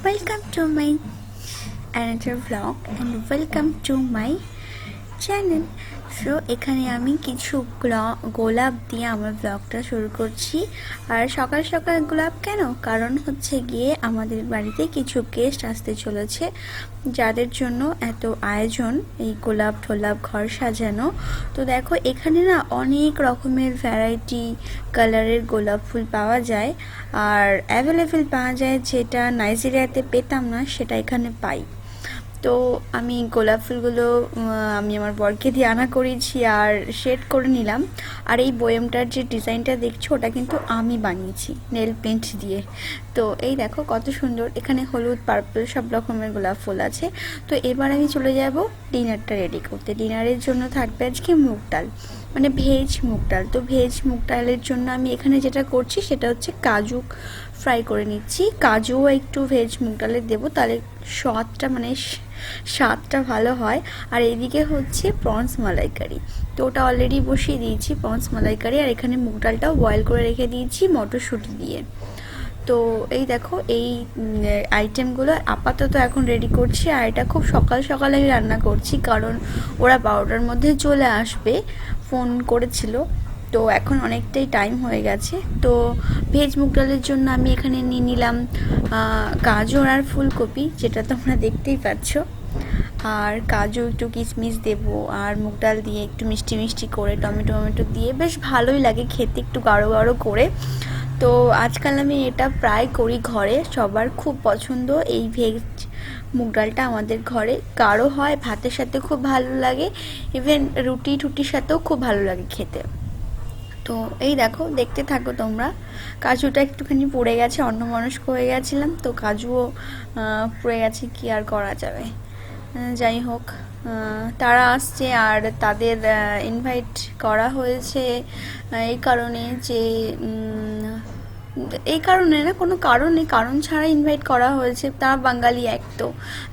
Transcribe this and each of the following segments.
Welcome to my another vlog and welcome to my channel. So এখানে আমি কিছু গোলাপ দিয়ে আমার ব্লগটা শুরু করছি। আর সকাল সকাল গোলাপ কেন? কারণ হচ্ছে গিয়ে আমাদের বাড়িতে কিছু গেস্ট আসতে চলেছে, যাদের জন্য এত আয়োজন, এই গোলাপ টোলাপ ঘর সাজানো। তো দেখো এখানে না অনেক রকমের ভ্যারাইটি কালারের গোলাপ ফুল পাওয়া যায়, আর অ্যাভেলেবেল পাওয়া যায়, যেটা নাইজেরিয়াতে পেতাম না সেটা এখানে পাই। তো আমি গোলাপ ফুলগুলো আমি আমার বরকে দিয়ে আনা করেছি আর শেড করে নিলাম। আর এই বয়ামটার যে ডিজাইনটা দেখছো ওটা কিন্তু আমি বানিয়েছি নেল পেন্ট দিয়ে। তো এই দেখো কত সুন্দর, এখানে হলুদ পার্পল সব রকমের গোলাপ ফুল আছে। তো এবার আমি চলে যাব ডিনারটা রেডি করতে। ডিনারের জন্য থাকবে আজকে মুগ ডাল, মানে ভেজ মুগ ডাল। তো ভেজ মুগ ডালের জন্য আমি এখানে যেটা করছি সেটা হচ্ছে কাজু ফ্রাই করে নিচ্ছি। কাজুও একটু ভেজ মুগ ডালে দেবো, তাহলে স্বাদটা ভালো হয়। আর এদিকে হচ্ছে প্রনস মালাইকারি, তো ওটা অলরেডি বসিয়ে দিয়েছি প্রনস মালাইকারি। আর এখানে মুগ ডালটাও বয়েল করে রেখে দিয়েছি মটরশুঁটি দিয়ে। তো এই দেখো এই আইটেমগুলো আপাতত এখন রেডি করছি। আর এটা খুব সকাল সকালে আমি রান্না করছি, কারণ ওরা 12টার মধ্যে চলে আসবে, ফোন করেছিল। তো এখন অনেকটাই টাইম হয়ে গেছে। তো ভেজ মুগ ডালের জন্য আমি এখানে নিয়ে নিলাম গাজর আর ফুলকপি, যেটা তোমরা দেখতেই পাচ্ছ। আর কাজু একটু কিশমিশ দেবো, আর মুগ ডাল দিয়ে একটু মিষ্টি মিষ্টি করে টমেটো দিয়ে বেশ ভালোই লাগে খেতে, একটু গাঢ় গাঢ় করে। তো আজকাল আমি এটা প্রায় করি ঘরে, সবার খুব পছন্দ এই ভেজ মুগ ডালটা আমাদের ঘরে। গাঢ় হয়, ভাতের সাথে খুব ভালো লাগে, ইভেন রুটি টুটির সাথেও খুব ভালো লাগে খেতে। তো এই দেখো দেখতে থাকো তোমরা। কাজুটা একটুখানি পড়ে গেছে, অন্যমনস্ক হয়ে গেছিলাম, তো কাজুও পড়ে গেছে, কি আর করা যাবে। যাই হোক, তারা আসছে আর তাদের ইনভাইট করা হয়েছে এই কারণে যে এই কারণে না, কোনো কারণ ছাড়া ইনভাইট করা হয়েছে। তারা বাঙালি এক, তো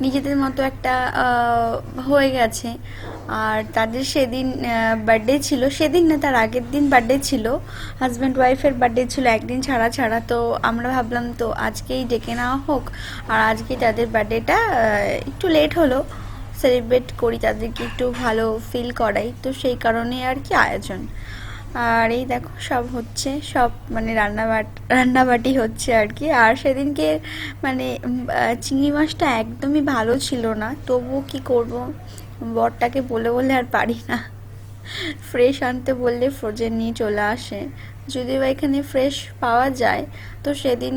নিজেদের মতো একটা হয়ে গেছে। আর তাদের সেদিন বার্থডে ছিল, সেদিন না তার আগের দিন বার্থডে ছিল, হাজব্যান্ড ওয়াইফের বার্থডে ছিল একদিন ছাড়া ছাড়া। তো আমরা ভাবলাম তো আজকেই ডেকে নেওয়া হোক, আর আজকেই তাদের বার্থডেটা একটু লেট হলো, সেলিব্রেট করি, তাদেরকে একটু ভালো ফিল করাই। তো সেই কারণে আর কি আয়োজন। আর এই দেখো সব হচ্ছে, সব মানে রান্নাবাটি হচ্ছে আর কি। আর সেদিনকে মানে চিংড়ি মাছটা একদমই ভালো ছিল না, তবুও কি করব, বরটাকে বলে আর পারি না। ফ্রেশ আনতে বললে ফ্রোজেন নিয়ে চলে আসে, যদিও এখানে ফ্রেশ পাওয়া যায়। তো সেদিন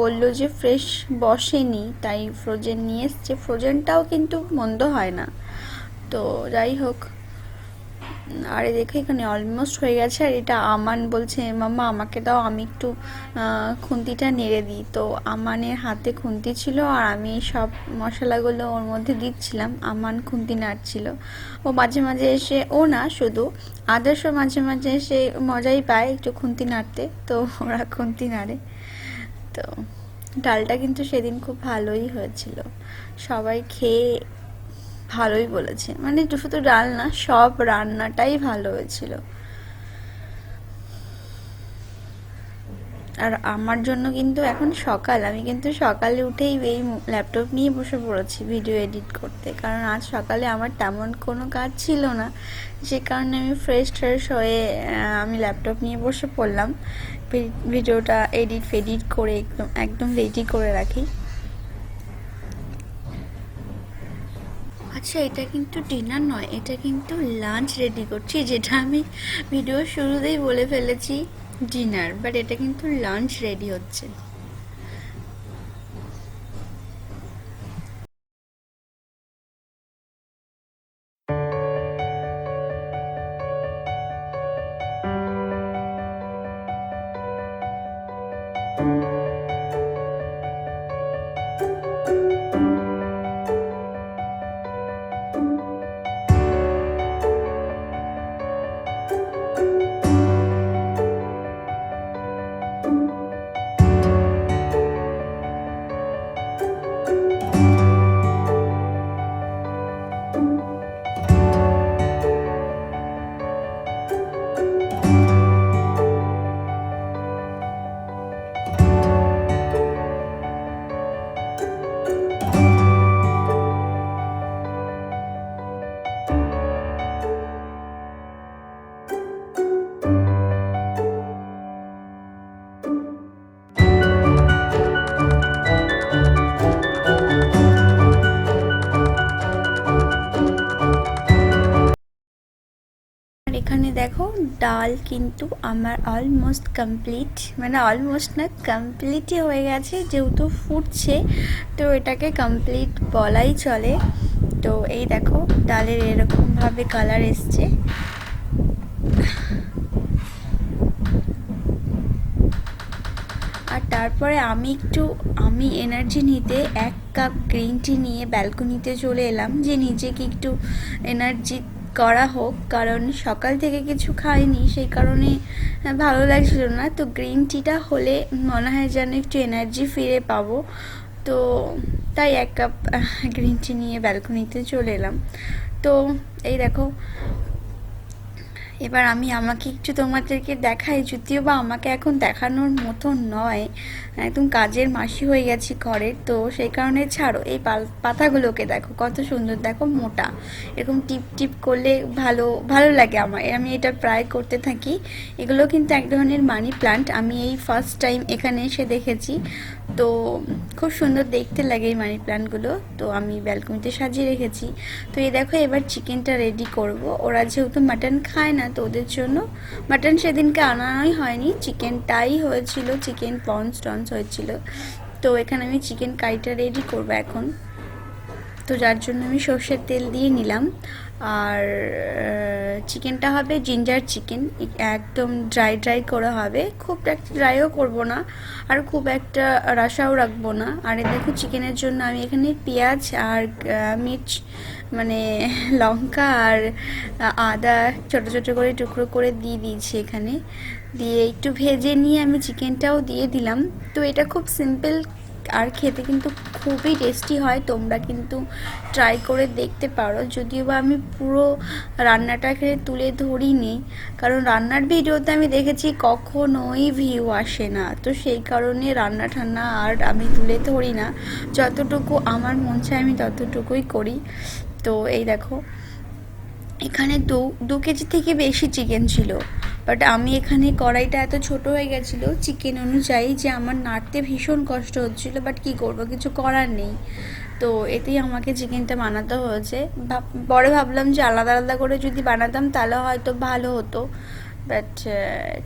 বলল যে ফ্রেশ বসেনি, তাই ফ্রোজেন নিয়ে এসছে। ফ্রোজেনটাও কিন্তু মন্দ হয় না। তো যাই হোক, আর দেখে এখানে অলমোস্ট হয়ে গেছে। আর এটা আমান বলছে, মাম্মা আমাকে দাও, আমি একটু খুন্তিটা নেড়ে দিই। তো আমানের হাতে খুন্তি ছিল, আর আমি সব মশলাগুলো ওর মধ্যে দিচ্ছিলাম, আমান খুন্তি নাড়ছিল। ও মাঝে মাঝে এসে, ও না শুধু আদার্সও মাঝে মাঝে এসে মজাই পায় একটু খুন্তি নাড়তে, তো ওরা খুন্তি নাড়ে। তো ডালটা কিন্তু সেদিন খুব ভালোই হয়েছিল, সবাই খেয়ে ভালোই বলেছে, মানে শুধু ডাল না, সব রান্নাটাই ভালো হয়েছিল। আর আমার জন্য কিন্তু এখন সকাল, আমি কিন্তু সকালে উঠেই এই ল্যাপটপ নিয়ে বসে পড়েছি ভিডিও এডিট করতে, কারণ আজ সকালে আমার তেমন কোনো কাজ ছিল না, যে কারণে আমি ফ্রেশ হয়ে আমি ল্যাপটপ নিয়ে বসে পড়লাম। ভিডিওটা এডিট করে একদম রেডি করে রাখি। আচ্ছা, এটা কিন্তু ডিনার নয়, এটা কিন্তু লাঞ্চ রেডি করছি, যেটা আমি ভিডিওর শুরুতেই বলে ফেলেছি ডিনার, বাট এটা কিন্তু লাঞ্চ রেডি হচ্ছে। ডাল কিন্তু আমার অলমোস্ট কমপ্লিট, মানে অলমোস্ট না, কমপ্লিটই হয়ে গেছে, যেহেতু ফুটছে তো এটাকে কমপ্লিট বলাই চলে। তো এই দেখো ডালের এরকমভাবে কালার এসছে। আর তারপরে আমি এনার্জি নিতে 1 কাপ গ্রিন টি নিয়ে ব্যালকনিতে চলে এলাম, যে নিজেকে একটু এনার্জি করা হোক, কারণ সকাল থেকে কিছু খাইনি, সেই কারণে ভালো লাগছিল না। তো গ্রিন টিটা হলে মনে হয় যেন একটু এনার্জি ফিরে পাবো। তো তাই 1 কাপ গ্রিন টি নিয়ে ব্যালকনিতে চলে এলাম। তো এই দেখো, এবার আমি আমাকে একটু তোমাদেরকে দেখাই, যদিও বা আমাকে এখন দেখানোর মতো নয়, একদম কাজের মাসি হয়ে গেছি ঘরের, তো সেই কারণে ছাড়ো। এই পাতাগুলোকে দেখো কত সুন্দর, দেখো মোটা, এরকম টিপ টিপ করলে ভালো ভালো লাগে আমার, আমি এটা প্রায় করতে থাকি। এগুলো কিন্তু এক ধরনের মানি প্লান্ট, আমি এই ফার্স্ট টাইম এখানে এসে দেখেছি। তো খুব সুন্দর দেখতে লাগে এই মানি প্লান্টগুলো, তো আমি ব্যালকনিতে সাজিয়ে রেখেছি। তো এই দেখো, এবার চিকেনটা রেডি করব। ওরা যেহেতু মাটন খায় না, তো ওদের জন্য মাটন সেদিনকে আনাই হয়নি, চিকেনটাই হয়েছিল, চিকেন পন্স টন্স হয়েছিল। তো এখানে আমি চিকেন কারিটা রেডি করব এখন। তো যার জন্য আমি সর্ষের তেল দিয়ে নিলাম। আর চিকেনটা হবে জিঞ্জার চিকেন, একদম ড্রাই ড্রাই করা হবে, খুব একটা ড্রাইও করব না, আর খুব একটা রসাও রাখবো না। আর দেখো চিকেনের জন্য আমি এখানে পেঁয়াজ আর মির্চ, মানে লঙ্কা আর আদা ছোট ছোট করে টুকরো করে দিয়ে দিয়েছি এখানে, দিয়ে একটু ভেজে নিয়ে আমি চিকেনটাও দিয়ে দিলাম। তো এটা খুব সিম্পল, আর খেতে কিন্তু খুবই টেস্টি হয়, তোমরা কিন্তু ট্রাই করে দেখতে পারো। যদিও বা আমি পুরো রান্নাটাকে তুলে ধরিনি, কারণ রান্নার ভিডিওতে আমি দেখেছি কখনোই ভিউ আসে না, তো সেই কারণে রান্না ঠান্না আর আমি তুলে ধরি না, যতটুকু আমার মন চায় আমি ততটুকুই করি। তো এই দেখো, এখানে 2 কেজি থেকে বেশি চিকেন ছিল, বাট আমি এখানে কড়াইটা এত ছোট হয়ে গেছিলো চিকেন অনুযায়ী, যে আমার নাড়তে ভীষণ কষ্ট হচ্ছিলো, বাট কি করব, কিছু করার নেই। তো এতেই আমাকে চিকেনটা বানাতে হয়েছে। পরে ভাবলাম যে আলাদা আলাদা করে যদি বানাতাম তাহলে হয়তো ভালো হতো, বাট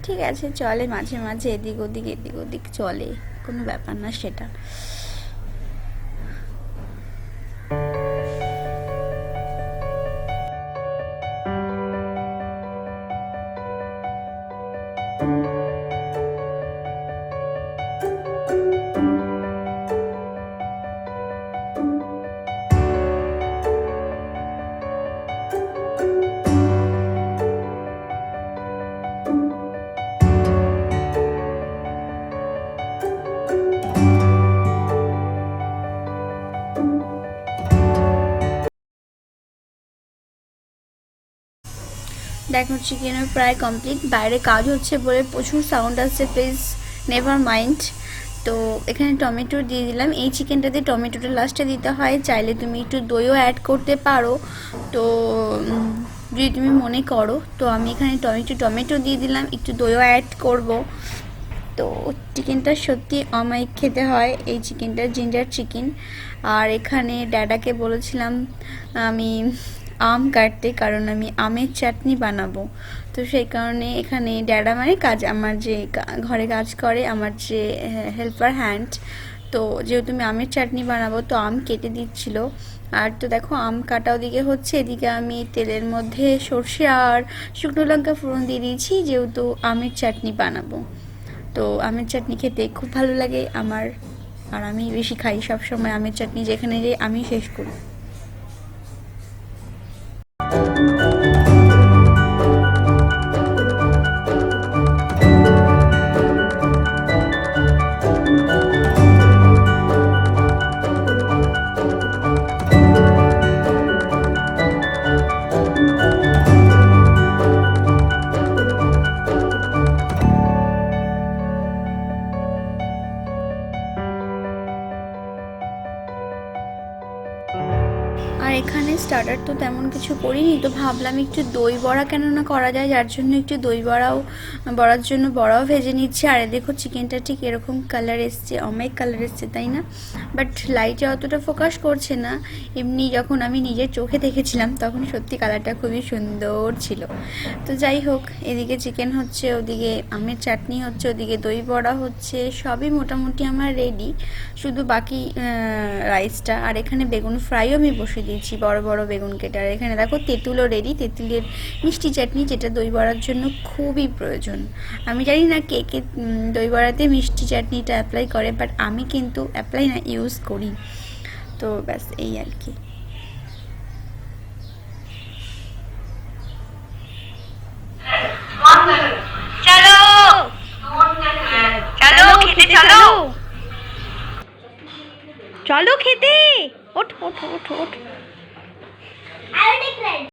ঠিক আছে, চলে, মাঝে মাঝে এদিক ওদিক চলে, কোনো ব্যাপার না সেটা। দেখো চিকেনের প্রায় কমপ্লিট, বাইরে কাজ হচ্ছে বলে প্রচুর সাউন্ড আসছে, প্লিজ নেভার মাইন্ড। তো এখানে টমেটো দিয়ে দিলাম, এই চিকেনটাতে টমেটোটা লাস্টে দিতে হয়, চাইলে তুমি একটু দইও অ্যাড করতে পারো, তো যদি তুমি মনে করো। তো আমি এখানে টমেটো দিয়ে দিলাম, একটু দইও অ্যাড করব। তো চিকেনটা সত্যি অমায়িক খেতে হয়, এই চিকেনটা জিঞ্জার চিকেন। আর এখানে ড্যাডাকে বলেছিলাম আমি আম কাটতে, কারণ আমি আমের চাটনি বানাবো। তো সেই কারণে এখানে ড্যাডা মানে আমার যে ঘরে কাজ করে, আমার যে হেল্পার হ্যান্ড, তো যেহেতু আমি আমের চাটনি বানাবো তো আম কেটে দিচ্ছিল। আর তো দেখো আম কাটা ওদিকে হচ্ছে, এদিকে আমি তেলের মধ্যে সর্ষে আর শুকনো লঙ্কা ফোড়ন দিয়ে দিয়েছি, যেহেতু আমের চাটনি বানাবো। তো আমের চাটনি খেতে খুব ভালো লাগে আমার, আর আমি বেশি খাই সব সময় আমের চাটনি, যেখানে যাই আমি শেষ করি। এখানে স্টার্টার তো তেমন কিছু করিনি, তো ভাবলাম একটু দই বড়া কেন না করা যায়, যার জন্য একটু দই বড়ার জন্য বড়াও ভেজে নিচ্ছি। আর দেখো চিকেনটা ঠিক এরকম কালার এসছে, অনেক কালার এসছে তাই না, বাট লাইটে অতটা ফোকাস করছে না। এমনি যখন আমি নিজের চোখে দেখেছিলাম তখন সত্যি কালারটা খুবই সুন্দর ছিল। তো যাই হোক, এদিকে চিকেন হচ্ছে, ওদিকে আমের চাটনি হচ্ছে, ওদিকে দই বড়া হচ্ছে, সবই মোটামুটি আমার রেডি, শুধু বাকি রাইসটা। আর এখানে বেগুন ফ্রাইও আমি বসে দিয়েছি, বড় বড় বেগুন কেটে। আর এখানে দেখো তেঁতুলও রেডি, তেঁতুলের মিষ্টি চাটনি, যেটা দই বড়ার জন্য খুবই প্রয়োজন। আমি জানি না কে কে দই বড়াতে মিষ্টি চাটনিটা অ্যাপ্লাই করে, বাট আমি কিন্তু অ্যাপ্লাই না, ইউজ করি। তো ব্যাস এই আর কি। চলো চলো খেতে, চলো চলো খেতে, ওঠ ওঠ ওঠ ওঠ।